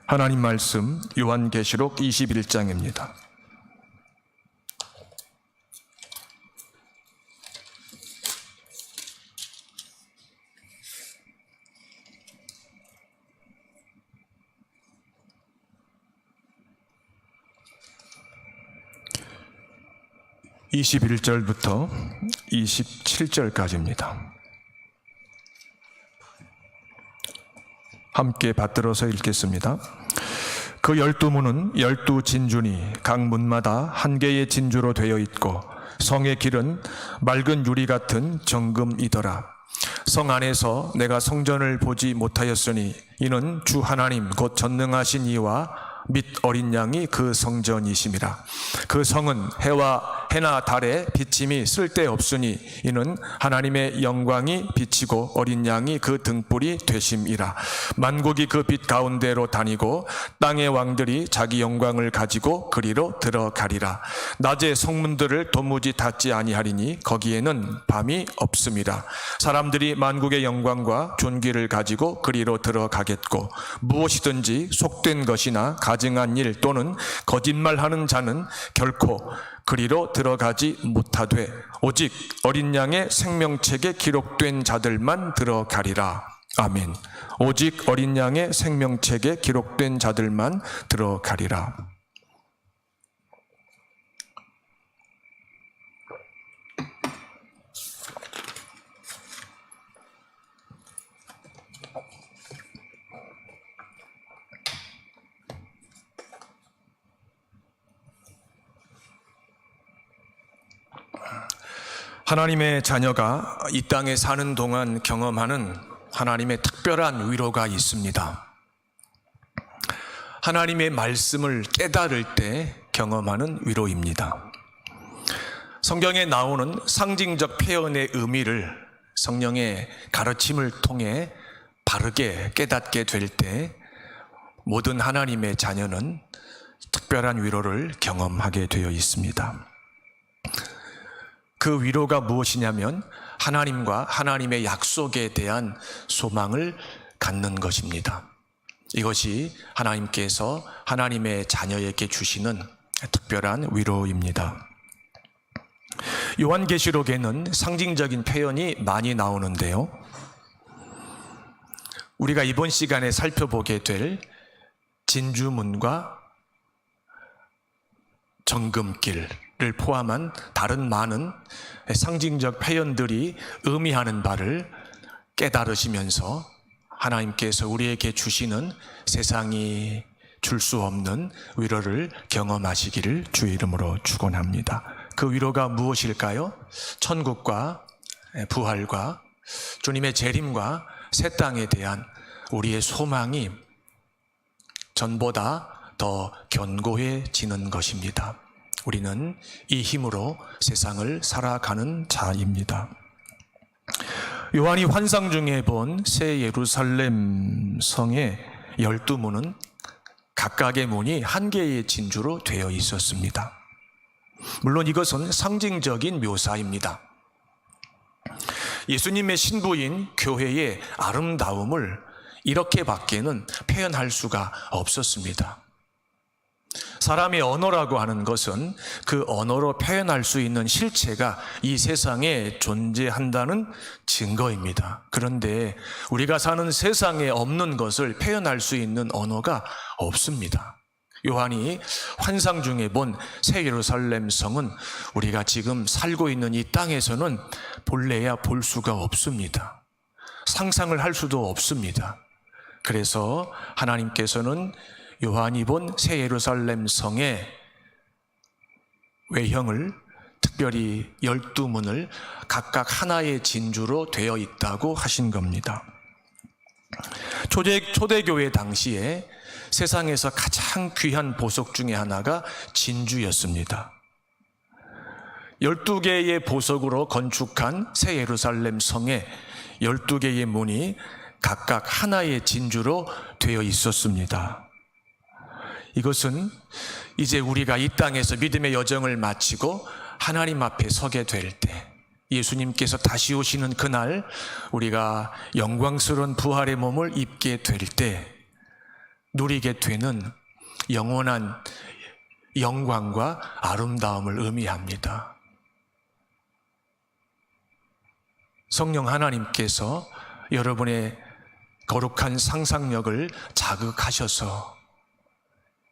하나님 말씀 요한계시록 21장입니다. (21절부터) (27절까지입니다) 함께 받들어서 읽겠습니다. 그 12문은 12진주니 각 문마다 한 개의 진주로 되어 있고 성의 길은 맑은 유리 같은 정금이더라. 성 안에서 내가 성전을 보지 못하였으니 이는 주 하나님 곧 전능하신 이와 및 어린 양이 그 성전이심이라. 그 성은 해나 달의 비침이 쓸데없으니 이는 하나님의 영광이 비치고 어린 양이 그 등불이 되심이라. 만국이 그 빛 가운데로 다니고 땅의 왕들이 자기 영광을 가지고 그리로 들어가리라. 낮에 성문들을 도무지 닫지 아니하리니 거기에는 밤이 없음이라. 사람들이 만국의 영광과 존귀를 가지고 그리로 들어가겠고 무엇이든지 속된 것이나 가증한 일 또는 거짓말하는 자는 결코 그리로 들어가지 못하되 오직 어린 양의 생명책에 기록된 자들만 들어가리라. 아멘. 오직 어린 양의 생명책에 기록된 자들만 들어가리라. 하나님의 자녀가 이 땅에 사는 동안 경험하는 하나님의 특별한 위로가 있습니다. 하나님의 말씀을 깨달을 때 경험하는 위로입니다. 성경에 나오는 상징적 표현의 의미를 성령의 가르침을 통해 바르게 깨닫게 될 때 모든 하나님의 자녀는 특별한 위로를 경험하게 되어 있습니다. 그 위로가 무엇이냐면 하나님과 하나님의 약속에 대한 소망을 갖는 것입니다. 이것이 하나님께서 하나님의 자녀에게 주시는 특별한 위로입니다. 요한계시록에는 상징적인 표현이 많이 나오는데요. 우리가 이번 시간에 살펴보게 될 진주문과 정금길을 포함한 다른 많은 상징적 표현들이 의미하는 바를 깨달으시면서 하나님께서 우리에게 주시는 세상이 줄 수 없는 위로를 경험하시기를 주의 이름으로 축원합니다. 그 위로가 무엇일까요? 천국과 부활과 주님의 재림과 새 땅에 대한 우리의 소망이 전보다 더 견고해지는 것입니다. 우리는 이 힘으로 세상을 살아가는 자입니다. 요한이 환상 중에 본 새 예루살렘 성의 12문은 각각의 문이 한 개의 진주로 되어 있었습니다. 물론 이것은 상징적인 묘사입니다. 예수님의 신부인 교회의 아름다움을 이렇게밖에는 표현할 수가 없었습니다. 사람의 언어라고 하는 것은 그 언어로 표현할 수 있는 실체가 이 세상에 존재한다는 증거입니다. 그런데 우리가 사는 세상에 없는 것을 표현할 수 있는 언어가 없습니다. 요한이 환상 중에 본 새 예루살렘 성은 우리가 지금 살고 있는 이 땅에서는 볼래야 볼 수가 없습니다. 상상을 할 수도 없습니다. 그래서 하나님께서는 요한이 본 새 예루살렘 성의 외형을 특별히 12문을 각각 하나의 진주로 되어 있다고 하신 겁니다. 초대교회 당시에 세상에서 가장 귀한 보석 중에 하나가 진주였습니다. 12개의 보석으로 건축한 새 예루살렘 성에 12개의 문이 각각 하나의 진주로 되어 있었습니다. 이것은 이제 우리가 이 땅에서 믿음의 여정을 마치고 하나님 앞에 서게 될 때, 예수님께서 다시 오시는 그날 우리가 영광스러운 부활의 몸을 입게 될 때 누리게 되는 영원한 영광과 아름다움을 의미합니다. 성령 하나님께서 여러분의 거룩한 상상력을 자극하셔서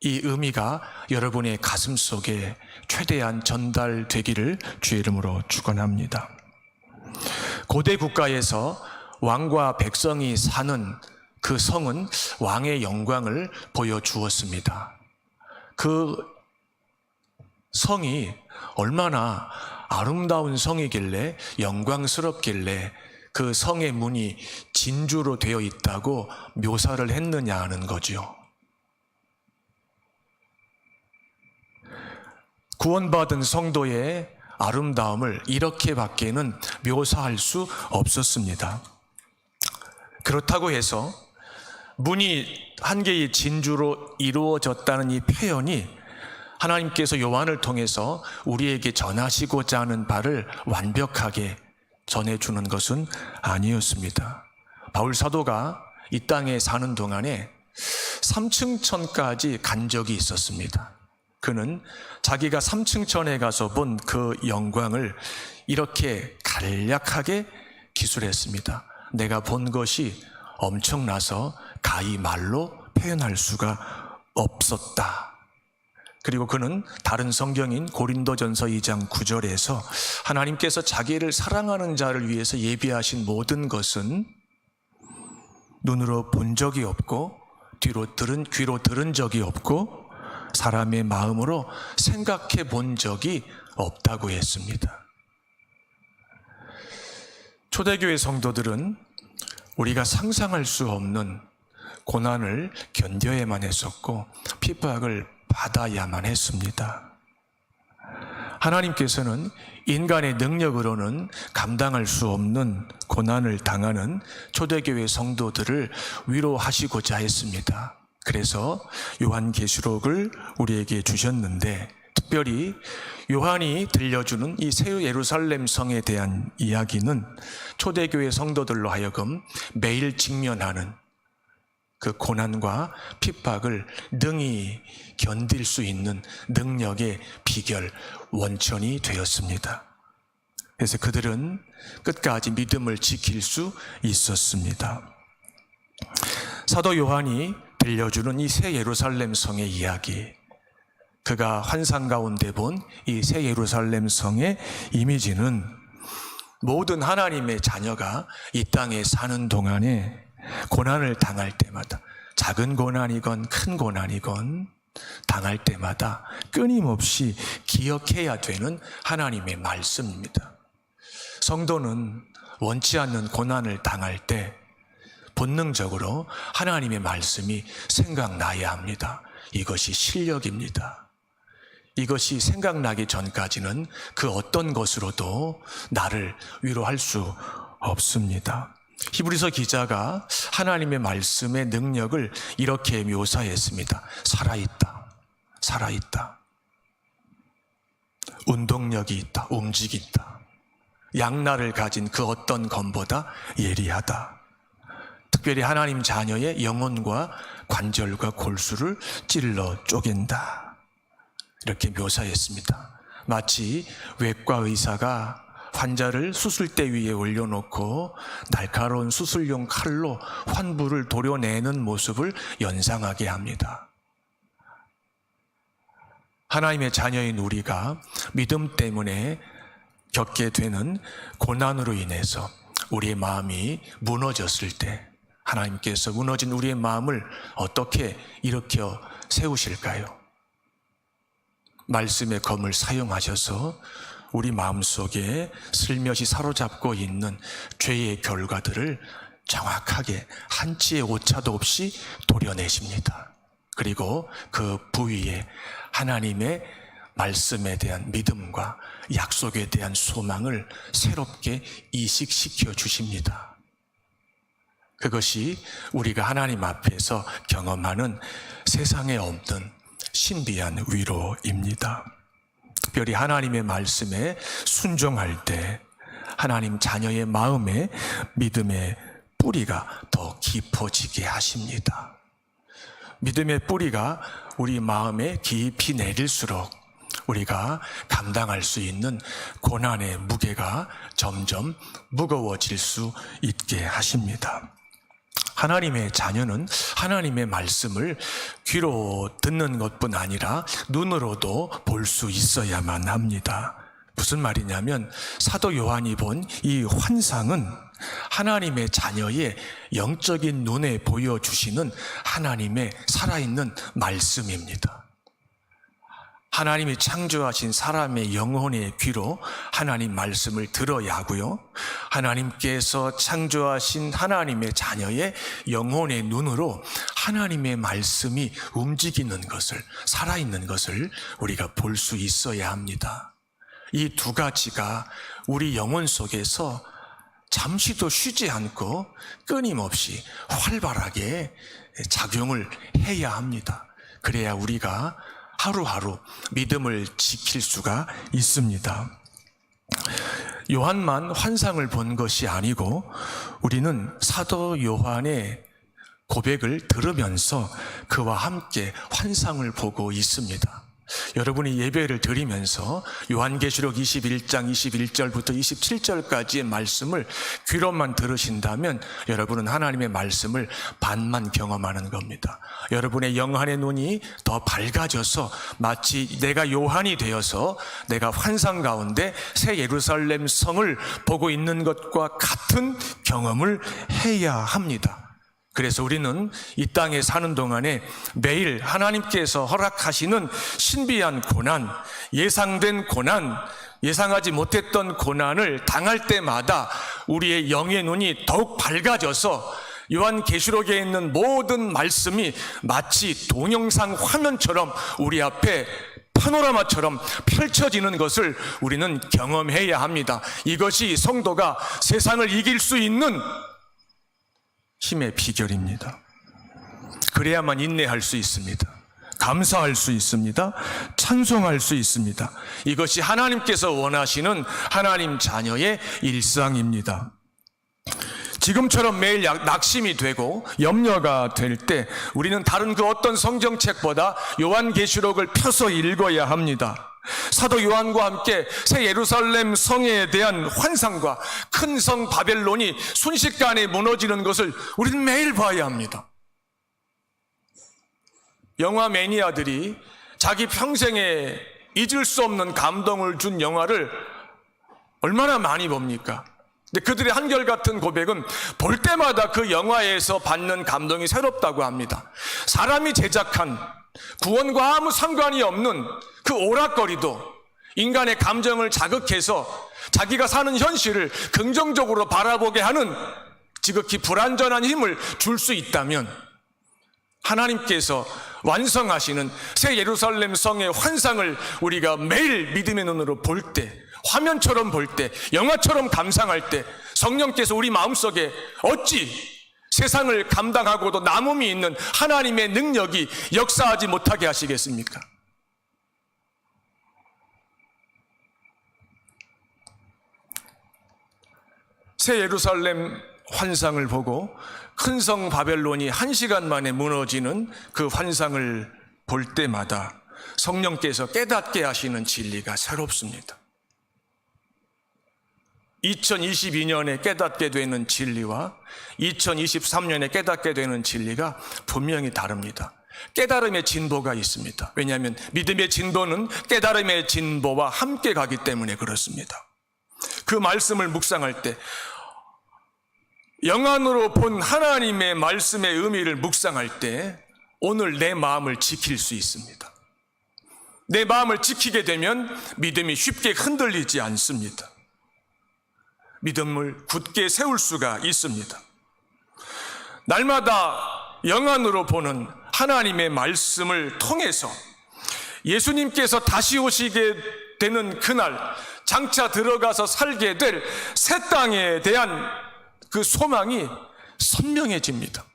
이 의미가 여러분의 가슴 속에 최대한 전달되기를 주의 이름으로 축원합니다. 고대 국가에서 왕과 백성이 사는 그 성은 왕의 영광을 보여주었습니다. 그 성이 얼마나 아름다운 성이길래 영광스럽길래 그 성의 문이 진주로 되어 있다고 묘사를 했느냐 하는 거죠. 구원받은 성도의 아름다움을 이렇게밖에는 묘사할 수 없었습니다. 그렇다고 해서 문이 한 개의 진주로 이루어졌다는 이 표현이 하나님께서 요한을 통해서 우리에게 전하시고자 하는 바를 완벽하게 전해주는 것은 아니었습니다. 바울 사도가 이 땅에 사는 동안에 3층천까지 간 적이 있었습니다. 그는 자기가 3층천에 가서 본 그 영광을 이렇게 간략하게 기술했습니다. 내가 본 것이 엄청나서 가히 말로 표현할 수가 없었다. 그리고 그는 다른 성경인 고린도전서 2장 9절에서 하나님께서 자기를 사랑하는 자를 위해서 예비하신 모든 것은 눈으로 본 적이 없고 귀로 들은 적이 없고 사람의 마음으로 생각해 본 적이 없다고 했습니다. 초대교회 성도들은 우리가 상상할 수 없는 고난을 견뎌야만 했었고 핍박을 받아야만 했습니다. 하나님께서는 인간의 능력으로는 감당할 수 없는 고난을 당하는 초대교회 성도들을 위로하시고자 했습니다. 그래서 요한계시록을 우리에게 주셨는데 특별히 요한이 들려주는 이 새 예루살렘 성에 대한 이야기는 초대교회 성도들로 하여금 매일 직면하는 그 고난과 핍박을 능히 견딜 수 있는 능력의 비결, 원천이 되었습니다. 그래서 그들은 끝까지 믿음을 지킬 수 있었습니다. 사도 요한이 들려주는 이 새 예루살렘 성의 이야기, 그가 환상 가운데 본 이 새 예루살렘 성의 이미지는 모든 하나님의 자녀가 이 땅에 사는 동안에 고난을 당할 때마다 작은 고난이건 큰 고난이건 당할 때마다 끊임없이 기억해야 되는 하나님의 말씀입니다. 성도는 원치 않는 고난을 당할 때 본능적으로 하나님의 말씀이 생각나야 합니다. 이것이 실력입니다. 이것이 생각나기 전까지는 그 어떤 것으로도 나를 위로할 수 없습니다. 히브리서 기자가 하나님의 말씀의 능력을 이렇게 묘사했습니다. 살아있다. 살아있다. 운동력이 있다. 움직인다. 양날을 가진 그 어떤 검보다 예리하다. 특별히 하나님 자녀의 영혼과 관절과 골수를 찔러 쪼갠다. 이렇게 묘사했습니다. 마치 외과 의사가 환자를 수술대 위에 올려놓고 날카로운 수술용 칼로 환부를 도려내는 모습을 연상하게 합니다. 하나님의 자녀인 우리가 믿음 때문에 겪게 되는 고난으로 인해서 우리의 마음이 무너졌을 때 하나님께서 무너진 우리의 마음을 어떻게 일으켜 세우실까요? 말씀의 검을 사용하셔서 우리 마음속에 슬며시 사로잡고 있는 죄의 결과들을 정확하게 한치의 오차도 없이 도려내십니다. 그리고 그 부위에 하나님의 말씀에 대한 믿음과 약속에 대한 소망을 새롭게 이식시켜 주십니다. 그것이 우리가 하나님 앞에서 경험하는 세상에 없는 신비한 위로입니다. 특별히 하나님의 말씀에 순종할 때 하나님 자녀의 마음에 믿음의 뿌리가 더 깊어지게 하십니다. 믿음의 뿌리가 우리 마음에 깊이 내릴수록 우리가 감당할 수 있는 고난의 무게가 점점 무거워질 수 있게 하십니다. 하나님의 자녀는 하나님의 말씀을 귀로 듣는 것뿐 아니라 눈으로도 볼 수 있어야만 합니다. 무슨 말이냐면 사도 요한이 본 이 환상은 하나님의 자녀의 영적인 눈에 보여주시는 하나님의 살아있는 말씀입니다. 하나님이 창조하신 사람의 영혼의 귀로 하나님 말씀을 들어야 하고요. 하나님께서 창조하신 하나님의 자녀의 영혼의 눈으로 하나님의 말씀이 움직이는 것을, 살아있는 것을 우리가 볼 수 있어야 합니다. 이 두 가지가 우리 영혼 속에서 잠시도 쉬지 않고 끊임없이 활발하게 작용을 해야 합니다. 그래야 우리가 하루하루 믿음을 지킬 수가 있습니다. 요한만 환상을 본 것이 아니고 우리는 사도 요한의 고백을 들으면서 그와 함께 환상을 보고 있습니다. 여러분이 예배를 드리면서 요한계시록 21장 21절부터 27절까지의 말씀을 귀로만 들으신다면 여러분은 하나님의 말씀을 반만 경험하는 겁니다. 여러분의 영안의 눈이 더 밝아져서 마치 내가 요한이 되어서 내가 환상 가운데 새 예루살렘 성을 보고 있는 것과 같은 경험을 해야 합니다. 그래서 우리는 이 땅에 사는 동안에 매일 하나님께서 허락하시는 신비한 고난, 예상된 고난, 예상하지 못했던 고난을 당할 때마다 우리의 영의 눈이 더욱 밝아져서 요한계시록에 있는 모든 말씀이 마치 동영상 화면처럼 우리 앞에 파노라마처럼 펼쳐지는 것을 우리는 경험해야 합니다. 이것이 성도가 세상을 이길 수 있는 힘의 비결입니다. 그래야만 인내할 수 있습니다. 감사할 수 있습니다. 찬송할 수 있습니다. 이것이 하나님께서 원하시는 하나님 자녀의 일상입니다. 지금처럼 매일 낙심이 되고 염려가 될 때 우리는 다른 그 어떤 성경책보다 요한계시록을 펴서 읽어야 합니다. 사도 요한과 함께 새 예루살렘 성에 대한 환상과 큰 성 바벨론이 순식간에 무너지는 것을 우리는 매일 봐야 합니다. 영화 매니아들이 자기 평생에 잊을 수 없는 감동을 준 영화를 얼마나 많이 봅니까? 근데 그들의 한결같은 고백은 볼 때마다 그 영화에서 받는 감동이 새롭다고 합니다. 사람이 제작한 구원과 아무 상관이 없는 그 오락거리도 인간의 감정을 자극해서 자기가 사는 현실을 긍정적으로 바라보게 하는 지극히 불완전한 힘을 줄 수 있다면 하나님께서 완성하시는 새 예루살렘 성의 환상을 우리가 매일 믿음의 눈으로 볼 때, 화면처럼 볼 때, 영화처럼 감상할 때 성령께서 우리 마음속에 어찌 세상을 감당하고도 남음이 있는 하나님의 능력이 역사하지 못하게 하시겠습니까? 새 예루살렘 환상을 보고 큰 성 바벨론이 1시간 만에 무너지는 그 환상을 볼 때마다 성령께서 깨닫게 하시는 진리가 새롭습니다. 2022년에 깨닫게 되는 진리와 2023년에 깨닫게 되는 진리가 분명히 다릅니다. 깨달음의 진보가 있습니다. 왜냐하면 믿음의 진보는 깨달음의 진보와 함께 가기 때문에 그렇습니다. 그 말씀을 묵상할 때 영안으로 본 하나님의 말씀의 의미를 묵상할 때 오늘 내 마음을 지킬 수 있습니다. 내 마음을 지키게 되면 믿음이 쉽게 흔들리지 않습니다. 믿음을 굳게 세울 수가 있습니다. 날마다 영안으로 보는 하나님의 말씀을 통해서 예수님께서 다시 오시게 되는 그날 장차 들어가서 살게 될 새 땅에 대한 그 소망이 선명해집니다.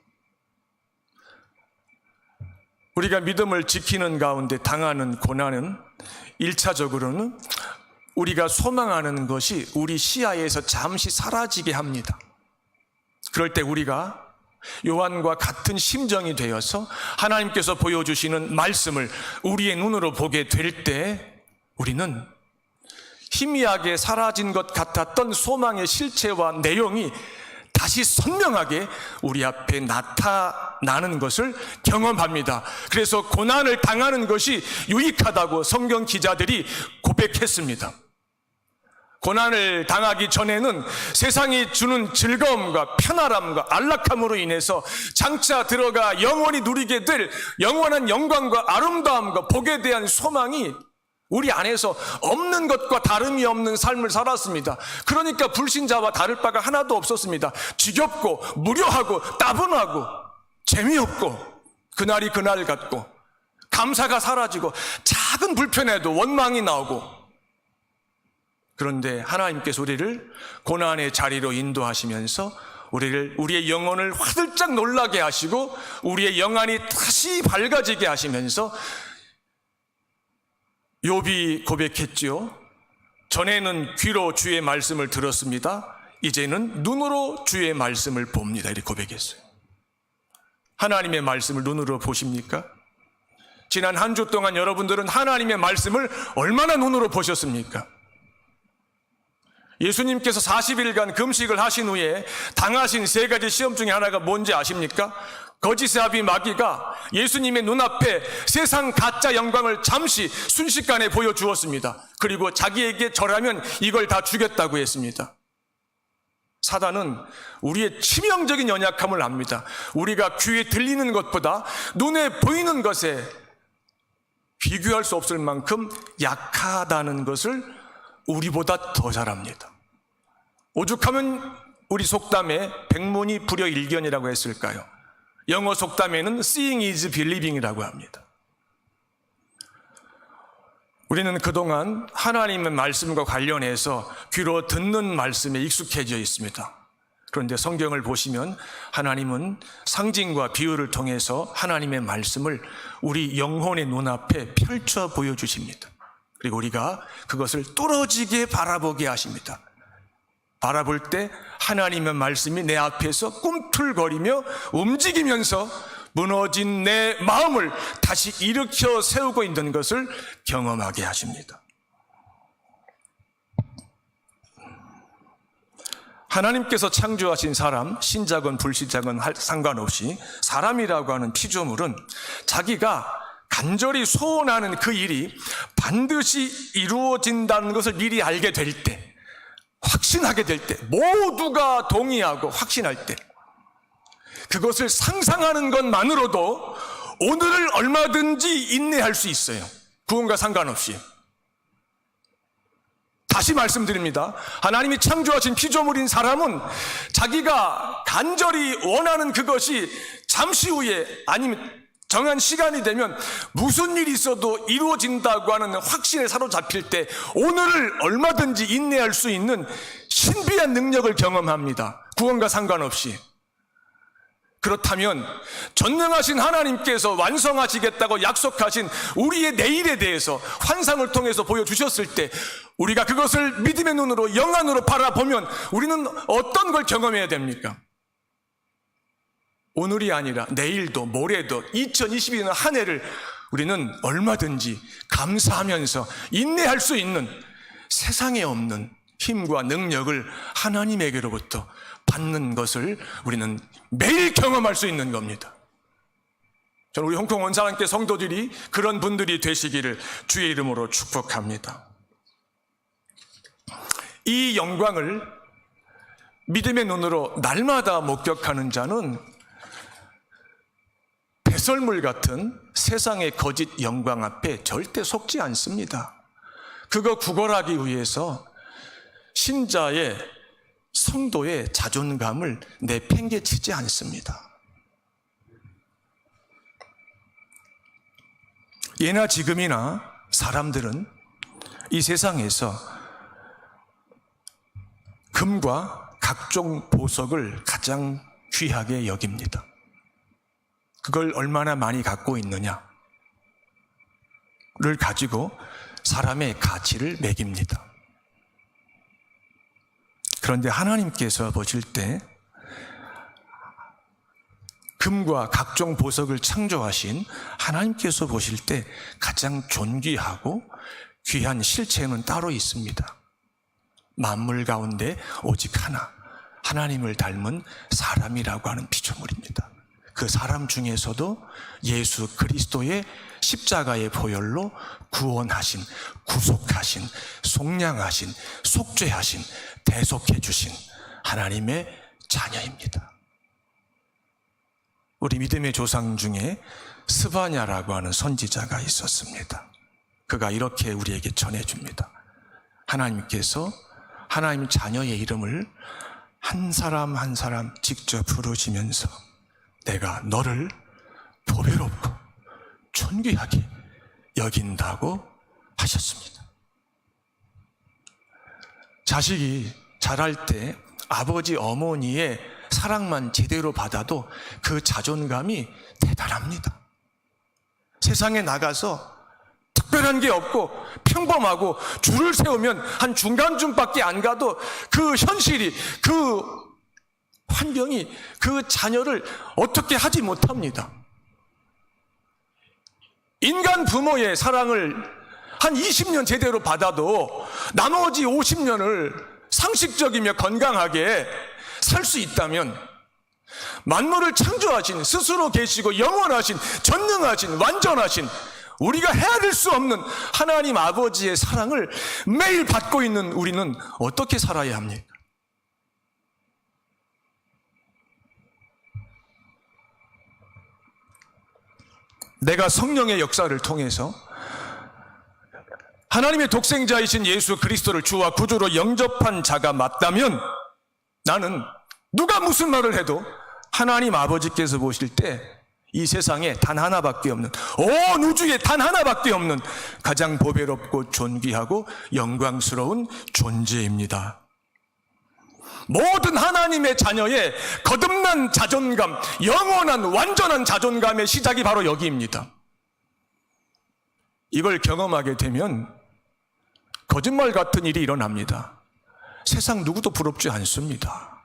우리가 믿음을 지키는 가운데 당하는 고난은 1차적으로는 우리가 소망하는 것이 우리 시야에서 잠시 사라지게 합니다. 그럴 때 우리가 요한과 같은 심정이 되어서 하나님께서 보여주시는 말씀을 우리의 눈으로 보게 될 때 우리는 희미하게 사라진 것 같았던 소망의 실체와 내용이 다시 선명하게 우리 앞에 나타나는 것을 경험합니다. 그래서 고난을 당하는 것이 유익하다고 성경 기자들이 고백했습니다. 고난을 당하기 전에는 세상이 주는 즐거움과 편안함과 안락함으로 인해서 장차 들어가 영원히 누리게 될 영원한 영광과 아름다움과 복에 대한 소망이 우리 안에서 없는 것과 다름이 없는 삶을 살았습니다. 그러니까 불신자와 다를 바가 하나도 없었습니다. 지겹고 무료하고 따분하고 재미없고 그날이 그날 같고 감사가 사라지고 작은 불편에도 원망이 나오고, 그런데 하나님께서 우리를 고난의 자리로 인도하시면서 우리의 영혼을 화들짝 놀라게 하시고 우리의 영안이 다시 밝아지게 하시면서 욥이 고백했지요. 전에는 귀로 주의 말씀을 들었습니다. 이제는 눈으로 주의 말씀을 봅니다. 이렇게 고백했어요. 하나님의 말씀을 눈으로 보십니까? 지난 한 주 동안 여러분들은 하나님의 말씀을 얼마나 눈으로 보셨습니까? 예수님께서 40일간 금식을 하신 후에 당하신 3가지 시험 중에 하나가 뭔지 아십니까? 거짓의 아비 마귀가 예수님의 눈앞에 세상 가짜 영광을 잠시 순식간에 보여주었습니다. 그리고 자기에게 절하면 이걸 다 주겠다고 했습니다. 사단은 우리의 치명적인 연약함을 압니다. 우리가 귀에 들리는 것보다 눈에 보이는 것에 비교할 수 없을 만큼 약하다는 것을 우리보다 더 잘 압니다. 오죽하면 우리 속담에 백문이 불여일견이라고 했을까요? 영어 속담에는 seeing is believing이라고 합니다. 우리는 그동안 하나님의 말씀과 관련해서 귀로 듣는 말씀에 익숙해져 있습니다. 그런데 성경을 보시면 하나님은 상징과 비유를 통해서 하나님의 말씀을 우리 영혼의 눈앞에 펼쳐 보여주십니다. 그리고 우리가 그것을 뚫어지게 바라보게 하십니다. 바라볼 때 하나님의 말씀이 내 앞에서 꿈틀거리며 움직이면서 무너진 내 마음을 다시 일으켜 세우고 있는 것을 경험하게 하십니다. 하나님께서 창조하신 사람, 신자건 불신자건 상관없이 사람이라고 하는 피조물은 자기가 간절히 소원하는 그 일이 반드시 이루어진다는 것을 미리 알게 될 때, 확신하게 될 때, 모두가 동의하고 확신할 때, 그것을 상상하는 것만으로도 오늘을 얼마든지 인내할 수 있어요. 구원과 상관없이. 다시 말씀드립니다. 하나님이 창조하신 피조물인 사람은 자기가 간절히 원하는 그것이 잠시 후에 아니면 정한 시간이 되면 무슨 일이 있어도 이루어진다고 하는 확신에 사로잡힐 때 오늘을 얼마든지 인내할 수 있는 신비한 능력을 경험합니다. 구원과 상관없이. 그렇다면 전능하신 하나님께서 완성하시겠다고 약속하신 우리의 내일에 대해서 환상을 통해서 보여주셨을 때 우리가 그것을 믿음의 눈으로 영안으로 바라보면 우리는 어떤 걸 경험해야 됩니까? 오늘이 아니라 내일도 모레도 2022년 한 해를 우리는 얼마든지 감사하면서 인내할 수 있는 세상에 없는 힘과 능력을 하나님에게로부터 받는 것을 우리는 매일 경험할 수 있는 겁니다. 저는 우리 홍콩 원사랑교회 성도들이 그런 분들이 되시기를 주의 이름으로 축복합니다. 이 영광을 믿음의 눈으로 날마다 목격하는 자는 배설물 같은 세상의 거짓 영광 앞에 절대 속지 않습니다. 그거 구걸하기 위해서 신자의 성도의 자존감을 내팽개치지 않습니다. 예나 지금이나 사람들은 이 세상에서 금과 각종 보석을 가장 귀하게 여깁니다. 그걸 얼마나 많이 갖고 있느냐를 가지고 사람의 가치를 매깁니다. 그런데 하나님께서 보실 때 금과 각종 보석을 창조하신 하나님께서 보실 때 가장 존귀하고 귀한 실체는 따로 있습니다. 만물 가운데 오직 하나, 하나님을 닮은 사람이라고 하는 피조물입니다. 그 사람 중에서도 예수 그리스도의 십자가의 보혈로 구원하신, 구속하신, 속량하신, 속죄하신, 대속해 주신 하나님의 자녀입니다. 우리 믿음의 조상 중에 스바냐라고 하는 선지자가 있었습니다. 그가 이렇게 우리에게 전해줍니다. 하나님께서 하나님 자녀의 이름을 한 사람 한 사람 직접 부르시면서 내가 너를 보배롭고 존귀하게 여긴다고 하셨습니다. 자식이 자랄 때 아버지 어머니의 사랑만 제대로 받아도 그 자존감이 대단합니다. 세상에 나가서 특별한 게 없고 평범하고 줄을 세우면 한 중간쯤밖에 안 가도 그 현실이, 그 환경이 그 자녀를 어떻게 하지 못합니다. 인간 부모의 사랑을 한 20년 제대로 받아도 나머지 50년을 상식적이며 건강하게 살 수 있다면 만물을 창조하신, 스스로 계시고 영원하신, 전능하신, 완전하신, 우리가 헤아릴 수 없는 하나님 아버지의 사랑을 매일 받고 있는 우리는 어떻게 살아야 합니까? 내가 성령의 역사를 통해서 하나님의 독생자이신 예수 그리스도를 주와 구주로 영접한 자가 맞다면 나는 누가 무슨 말을 해도 하나님 아버지께서 보실 때 이 세상에 단 하나밖에 없는, 온 우주에 단 하나밖에 없는 가장 보배롭고 존귀하고 영광스러운 존재입니다. 모든 하나님의 자녀의 거듭난 자존감, 영원한 완전한 자존감의 시작이 바로 여기입니다. 이걸 경험하게 되면 거짓말 같은 일이 일어납니다. 세상 누구도 부럽지 않습니다.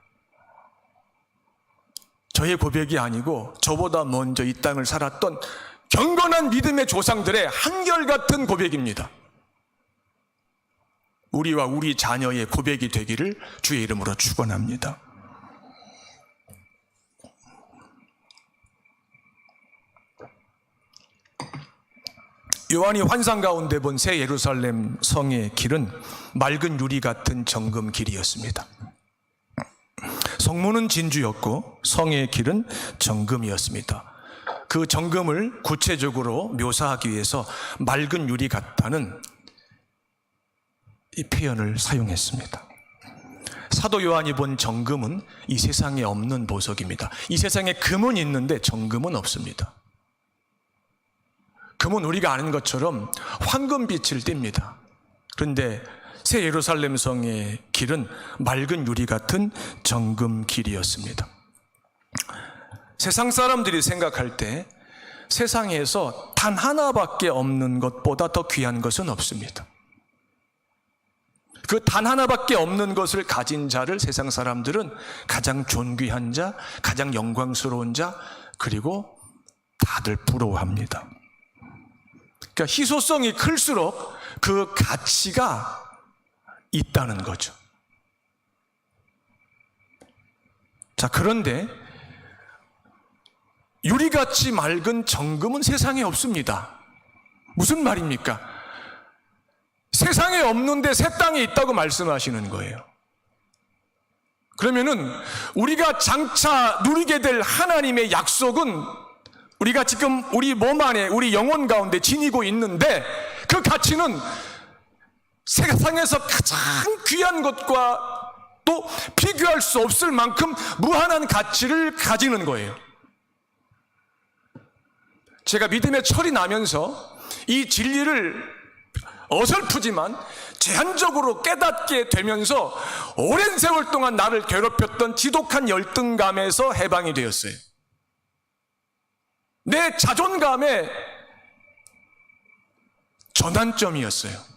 저의 고백이 아니고 저보다 먼저 이 땅을 살았던 경건한 믿음의 조상들의 한결같은 고백입니다. 우리와 우리 자녀의 고백이 되기를 주의 이름으로 축원합니다. 요한이 환상 가운데 본 새 예루살렘 성의 길은 맑은 유리 같은 정금 길이었습니다. 성문은 진주였고 성의 길은 정금이었습니다. 그 정금을 구체적으로 묘사하기 위해서 맑은 유리 같다는 이 표현을 사용했습니다. 사도 요한이 본 정금은 이 세상에 없는 보석입니다. 이 세상에 금은 있는데 정금은 없습니다. 금은 우리가 아는 것처럼 황금빛을 띱니다. 그런데 새 예루살렘 성의 길은 맑은 유리 같은 정금 길이었습니다. 세상 사람들이 생각할 때 세상에서 단 하나밖에 없는 것보다 더 귀한 것은 없습니다. 그 단 하나밖에 없는 것을 가진 자를 세상 사람들은 가장 존귀한 자, 가장 영광스러운 자, 그리고 다들 부러워합니다. 그러니까 희소성이 클수록 그 가치가 있다는 거죠. 자, 그런데 유리같이 맑은 정금은 세상에 없습니다. 무슨 말입니까? 세상에 없는데 새 땅에 있다고 말씀하시는 거예요. 그러면은 우리가 장차 누리게 될 하나님의 약속은 우리가 지금 우리 몸 안에, 우리 영혼 가운데 지니고 있는데 그 가치는 세상에서 가장 귀한 것과 또 비교할 수 없을 만큼 무한한 가치를 가지는 거예요. 제가 믿음의 철이 나면서 이 진리를 어설프지만 제한적으로 깨닫게 되면서 오랜 세월 동안 나를 괴롭혔던 지독한 열등감에서 해방이 되었어요. 내 자존감의 전환점이었어요.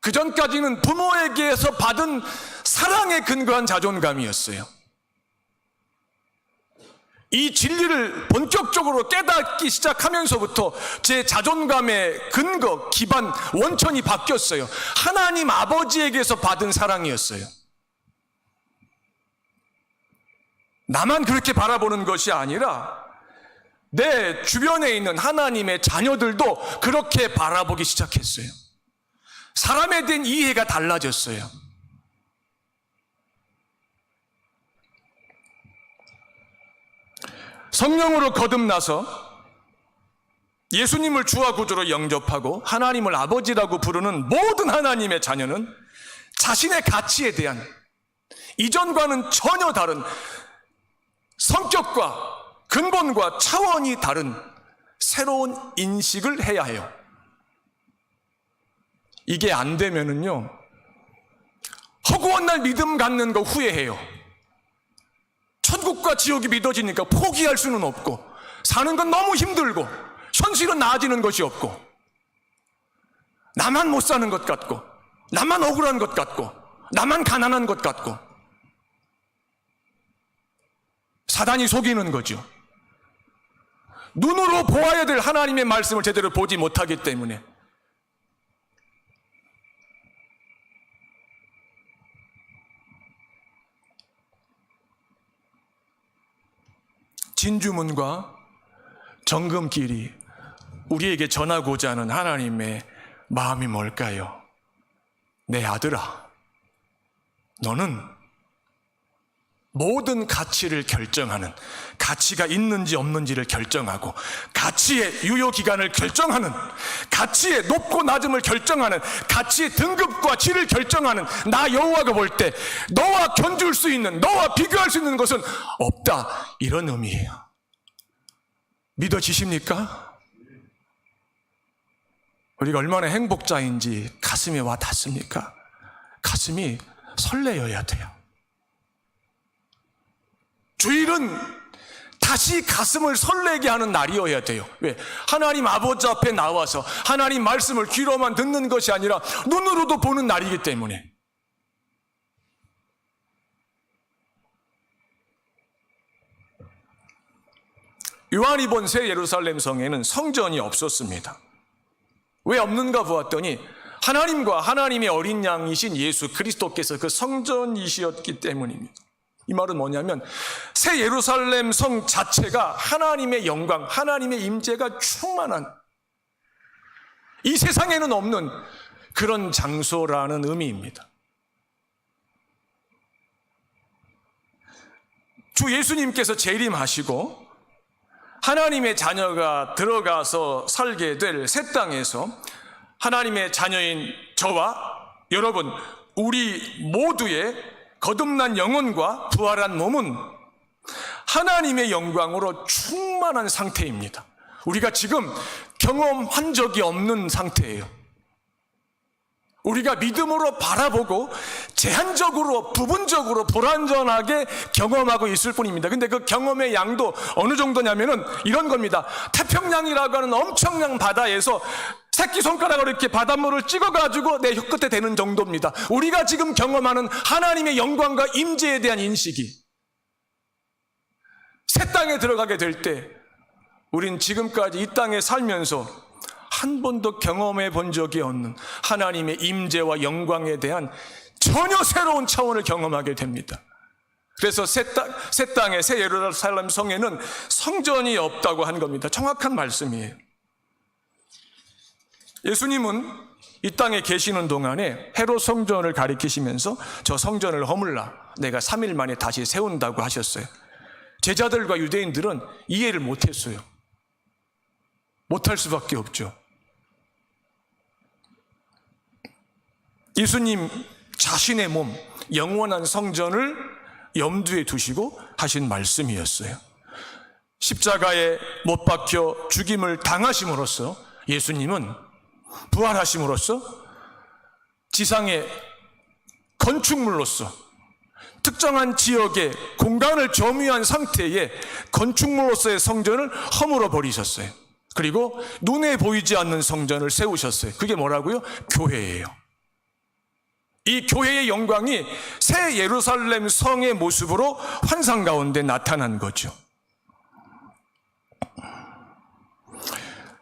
그 전까지는 부모에게서 받은 사랑에 근거한 자존감이었어요. 이 진리를 본격적으로 깨닫기 시작하면서부터 제 자존감의 근거, 기반, 원천이 바뀌었어요. 하나님 아버지에게서 받은 사랑이었어요. 나만 그렇게 바라보는 것이 아니라 내 주변에 있는 하나님의 자녀들도 그렇게 바라보기 시작했어요. 사람에 대한 이해가 달라졌어요. 성령으로 거듭나서 예수님을 주와 구주로 영접하고 하나님을 아버지라고 부르는 모든 하나님의 자녀는 자신의 가치에 대한 이전과는 전혀 다른 성격과 근본과 차원이 다른 새로운 인식을 해야 해요. 이게 안 되면은요, 허구한 날 믿음 갖는 거 후회해요. 천국과 지옥이 믿어지니까 포기할 수는 없고, 사는 건 너무 힘들고, 현실은 나아지는 것이 없고, 나만 못 사는 것 같고, 나만 억울한 것 같고, 나만 가난한 것 같고, 사단이 속이는 거죠. 눈으로 보아야 될 하나님의 말씀을 제대로 보지 못하기 때문에 진주문과 정금길이 우리에게 전하고자 하는 하나님의 마음이 뭘까요? 내 아들아, 너는 모든 가치를 결정하는, 가치가 있는지 없는지를 결정하고 가치의 유효기간을 결정하는, 가치의 높고 낮음을 결정하는, 가치의 등급과 질을 결정하는 나 여호와가 볼 때 너와 견줄 수 있는, 너와 비교할 수 있는 것은 없다, 이런 의미예요. 믿어지십니까? 우리가 얼마나 행복자인지 가슴에 와 닿습니까? 가슴이 설레어야 돼요. 주일은 다시 가슴을 설레게 하는 날이어야 돼요. 왜? 하나님 아버지 앞에 나와서 하나님 말씀을 귀로만 듣는 것이 아니라 눈으로도 보는 날이기 때문에. 요한이 본 새 예루살렘 성에는 성전이 없었습니다. 왜 없는가 보았더니 하나님과 하나님의 어린 양이신 예수 그리스도께서 그 성전이시었기 때문입니다. 이 말은 뭐냐면 새 예루살렘 성 자체가 하나님의 영광, 하나님의 임재가 충만한, 이 세상에는 없는 그런 장소라는 의미입니다. 주 예수님께서 재림하시고 하나님의 자녀가 들어가서 살게 될 새 땅에서 하나님의 자녀인 저와 여러분, 우리 모두의 거듭난 영혼과 부활한 몸은 하나님의 영광으로 충만한 상태입니다. 우리가 지금 경험한 적이 없는 상태예요. 우리가 믿음으로 바라보고 제한적으로, 부분적으로 불완전하게 경험하고 있을 뿐입니다. 근데 그 경험의 양도 어느 정도냐면은 이런 겁니다. 태평양이라고 하는 엄청난 바다에서 새끼손가락으로 이렇게 바닷물을 찍어가지고 내 혀끝에 대는 정도입니다. 우리가 지금 경험하는 하나님의 영광과 임재에 대한 인식이, 새 땅에 들어가게 될 때 우린 지금까지 이 땅에 살면서 한 번도 경험해 본 적이 없는 하나님의 임재와 영광에 대한 전혀 새로운 차원을 경험하게 됩니다. 그래서 새 땅에, 새 예루살렘 성에는 성전이 없다고 한 겁니다. 정확한 말씀이에요. 예수님은 이 땅에 계시는 동안에 헤롯 성전을 가리키시면서 저 성전을 허물라, 내가 3일 만에 다시 세운다고 하셨어요. 제자들과 유대인들은 이해를 못했어요. 못할 수밖에 없죠. 예수님 자신의 몸, 영원한 성전을 염두에 두시고 하신 말씀이었어요. 십자가에 못 박혀 죽임을 당하심으로써 예수님은 부활하심으로써 지상의 건축물로서 특정한 지역의 공간을 점유한 상태의 건축물로서의 성전을 허물어 버리셨어요. 그리고 눈에 보이지 않는 성전을 세우셨어요. 그게 뭐라고요? 교회예요. 이 교회의 영광이 새 예루살렘 성의 모습으로 환상 가운데 나타난 거죠.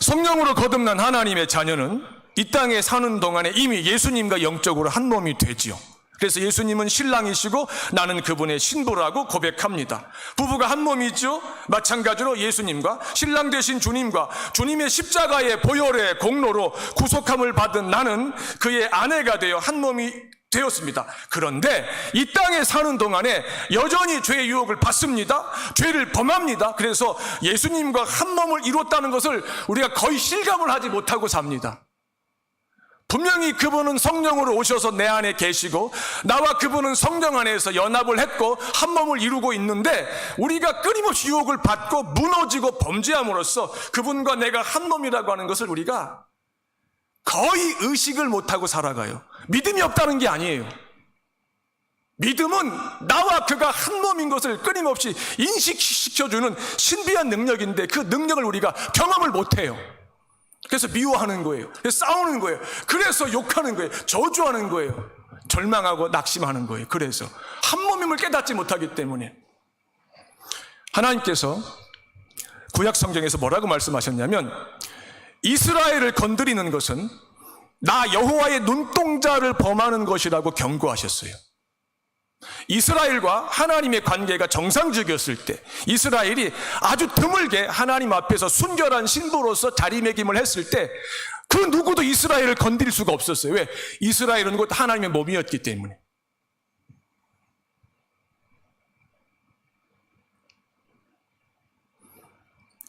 성령으로 거듭난 하나님의 자녀는 이 땅에 사는 동안에 이미 예수님과 영적으로 한 몸이 되지요. 그래서 예수님은 신랑이시고 나는 그분의 신부라고 고백합니다. 부부가 한 몸이죠. 마찬가지로 예수님과 신랑 되신 주님과 주님의 십자가의 보혈의 공로로 구속함을 받은 나는 그의 아내가 되어 한 몸이 되었습니다. 그런데 이 땅에 사는 동안에 여전히 죄의 유혹을 받습니다. 죄를 범합니다. 그래서 예수님과 한 몸을 이뤘다는 것을 우리가 거의 실감을 하지 못하고 삽니다. 분명히 그분은 성령으로 오셔서 내 안에 계시고 나와 그분은 성령 안에서 연합을 했고 한 몸을 이루고 있는데 우리가 끊임없이 유혹을 받고 무너지고 범죄함으로써 그분과 내가 한 몸이라고 하는 것을 우리가 거의 의식을 못하고 살아가요. 믿음이 없다는 게 아니에요. 믿음은 나와 그가 한 몸인 것을 끊임없이 인식시켜주는 신비한 능력인데 그 능력을 우리가 경험을 못해요. 그래서 미워하는 거예요. 그래서 싸우는 거예요. 그래서 욕하는 거예요. 저주하는 거예요. 절망하고 낙심하는 거예요. 그래서 한 몸임을 깨닫지 못하기 때문에 하나님께서 구약 성경에서 뭐라고 말씀하셨냐면 이스라엘을 건드리는 것은 나 여호와의 눈동자를 범하는 것이라고 경고하셨어요. 이스라엘과 하나님의 관계가 정상적이었을 때 이스라엘이 아주 드물게 하나님 앞에서 순결한 신부로서 자리매김을 했을 때 그 누구도 이스라엘을 건드릴 수가 없었어요. 왜? 이스라엘은 곧 하나님의 몸이었기 때문에.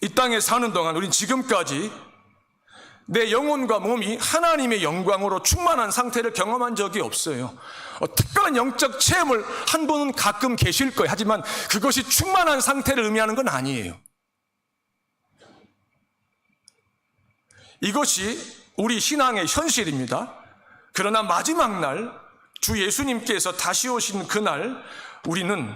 이 땅에 사는 동안 우린 지금까지 내 영혼과 몸이 하나님의 영광으로 충만한 상태를 경험한 적이 없어요. 특별한 영적 체험을 한 분은 가끔 계실 거예요. 하지만 그것이 충만한 상태를 의미하는 건 아니에요. 이것이 우리 신앙의 현실입니다. 그러나 마지막 날 주 예수님께서 다시 오신 그날 우리는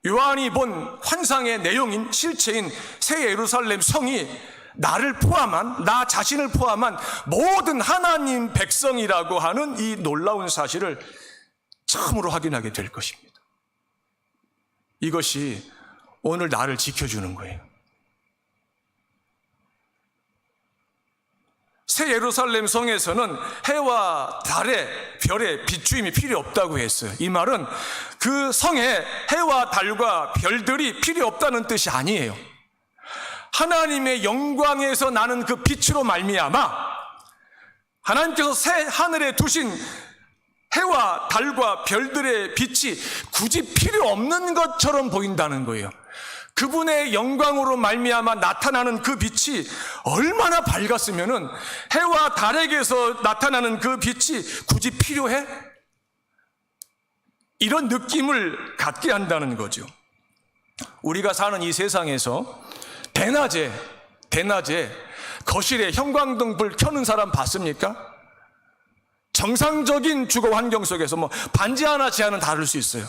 요한이 본 환상의 내용인 실체인 새 예루살렘 성이 나를 포함한, 나 자신을 포함한 모든 하나님 백성이라고 하는 이 놀라운 사실을 처음으로 확인하게 될 것입니다. 이것이 오늘 나를 지켜주는 거예요. 새 예루살렘 성에서는 해와 달의 별의 비추임이 필요 없다고 했어요. 이 말은 그 성에 해와 달과 별들이 필요 없다는 뜻이 아니에요. 하나님의 영광에서 나는 그 빛으로 말미암아 하나님께서 새 하늘에 두신 해와 달과 별들의 빛이 굳이 필요 없는 것처럼 보인다는 거예요. 그분의 영광으로 말미암아 나타나는 그 빛이 얼마나 밝았으면은 해와 달에게서 나타나는 그 빛이 굳이 필요해? 이런 느낌을 갖게 한다는 거죠. 우리가 사는 이 세상에서 대낮에 거실에 형광등 불 켜는 사람 봤습니까? 정상적인 주거 환경 속에서 뭐 반지 하나 제한은 다를 수 있어요.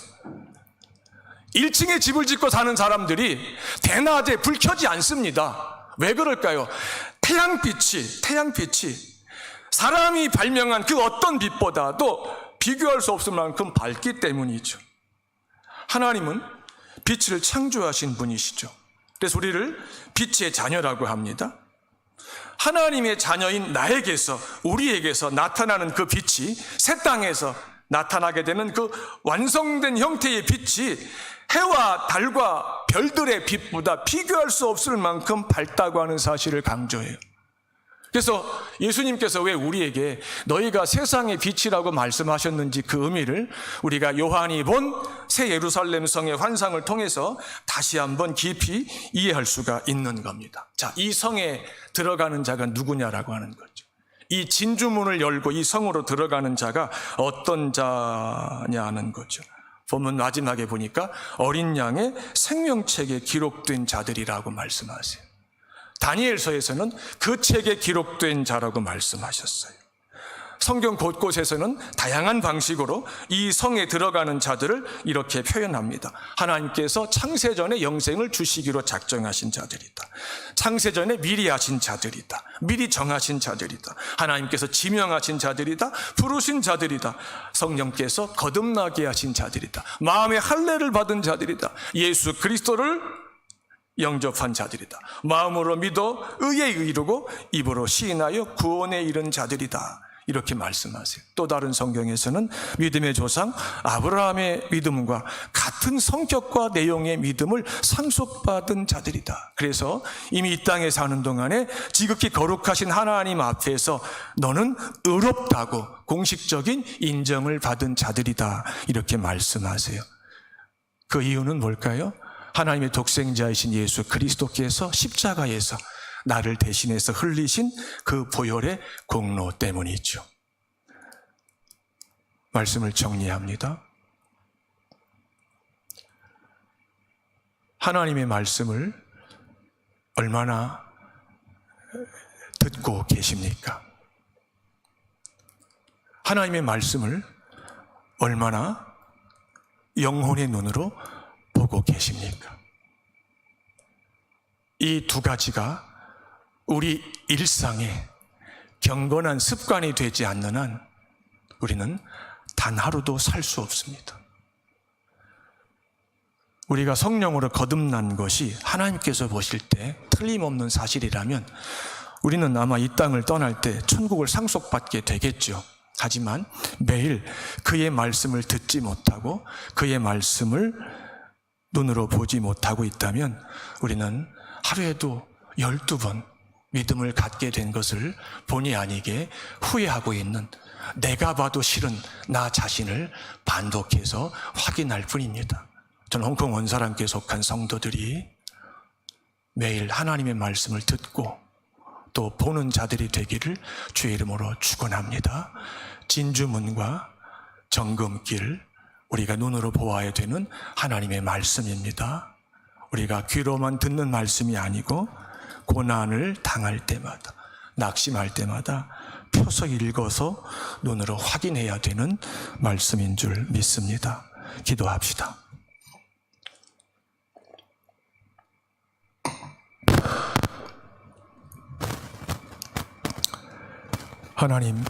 1층에 집을 짓고 사는 사람들이 대낮에 불 켜지 않습니다. 왜 그럴까요? 태양빛이 사람이 발명한 그 어떤 빛보다도 비교할 수 없을 만큼 밝기 때문이죠. 하나님은 빛을 창조하신 분이시죠. 그래서 우리를 빛의 자녀라고 합니다. 하나님의 자녀인 나에게서, 우리에게서 나타나는 그 빛이 새 땅에서 나타나게 되는 그 완성된 형태의 빛이 해와 달과 별들의 빛보다 비교할 수 없을 만큼 밝다고 하는 사실을 강조해요. 그래서 예수님께서 왜 우리에게 너희가 세상의 빛이라고 말씀하셨는지 그 의미를 우리가 요한이 본 새 예루살렘 성의 환상을 통해서 다시 한번 깊이 이해할 수가 있는 겁니다. 자, 이 성에 들어가는 자가 누구냐라고 하는 거죠. 이 진주문을 열고 이 성으로 들어가는 자가 어떤 자냐는 거죠. 본문 마지막에 보니까 어린 양의 생명책에 기록된 자들이라고 말씀하세요. 다니엘서에서는 그 책에 기록된 자라고 말씀하셨어요. 성경 곳곳에서는 다양한 방식으로 이 성에 들어가는 자들을 이렇게 표현합니다. 하나님께서 창세전에 영생을 주시기로 작정하신 자들이다. 창세전에 미리 하신 자들이다. 미리 정하신 자들이다. 하나님께서 지명하신 자들이다. 부르신 자들이다. 성령께서 거듭나게 하신 자들이다. 마음의 할례를 받은 자들이다. 예수 그리스도를 영접한 자들이다. 마음으로 믿어 의에 이르고 입으로 시인하여 구원에 이른 자들이다. 이렇게 말씀하세요. 또 다른 성경에서는 믿음의 조상 아브라함의 믿음과 같은 성격과 내용의 믿음을 상속받은 자들이다. 그래서 이미 이 땅에 사는 동안에 지극히 거룩하신 하나님 앞에서 너는 의롭다고 공식적인 인정을 받은 자들이다. 이렇게 말씀하세요. 그 이유는 뭘까요? 하나님의 독생자이신 예수 그리스도께서 십자가에서 나를 대신해서 흘리신 그 보혈의 공로 때문이죠. 말씀을 정리합니다. 하나님의 말씀을 얼마나 듣고 계십니까? 하나님의 말씀을 얼마나 영혼의 눈으로 보고 계십니까? 이 두 가지가 우리 일상에 경건한 습관이 되지 않는 한 우리는 단 하루도 살 수 없습니다. 우리가 성령으로 거듭난 것이 하나님께서 보실 때 틀림없는 사실이라면 우리는 아마 이 땅을 떠날 때 천국을 상속받게 되겠죠. 하지만 매일 그의 말씀을 듣지 못하고 그의 말씀을 눈으로 보지 못하고 있다면 우리는 하루에도 12번 믿음을 갖게 된 것을 본의 아니게 후회하고 있는, 내가 봐도 싫은 나 자신을 반복해서 확인할 뿐입니다. 저는 홍콩 원사람교에 속한 성도들이 매일 하나님의 말씀을 듣고 또 보는 자들이 되기를 주의 이름으로 축원합니다. 진주문과 정금길, 우리가 눈으로 보아야 되는 하나님의 말씀입니다. 우리가 귀로만 듣는 말씀이 아니고 고난을 당할 때마다, 낙심할 때마다 펴서 읽어서 눈으로 확인해야 되는 말씀인 줄 믿습니다. 기도합시다. 하나님,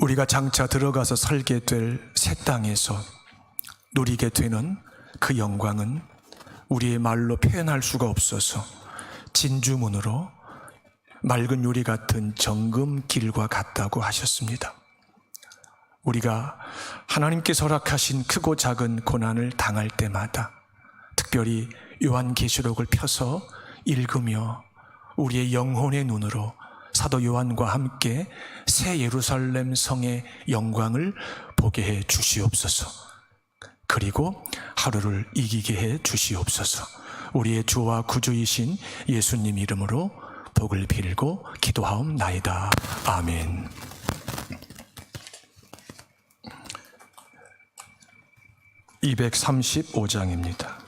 우리가 장차 들어가서 살게 될 새 땅에서 누리게 되는 그 영광은 우리의 말로 표현할 수가 없어서 진주문으로 맑은 유리 같은 정금길과 같다고 하셨습니다. 우리가 하나님께서 허락하신 크고 작은 고난을 당할 때마다 특별히 요한계시록을 펴서 읽으며 우리의 영혼의 눈으로 사도 요한과 함께 새 예루살렘 성의 영광을 보게 해 주시옵소서. 그리고 하루를 이기게 해 주시옵소서. 우리의 주와 구주이신 예수님 이름으로 복을 빌고 기도하옵나이다. 아멘. (235장입니다)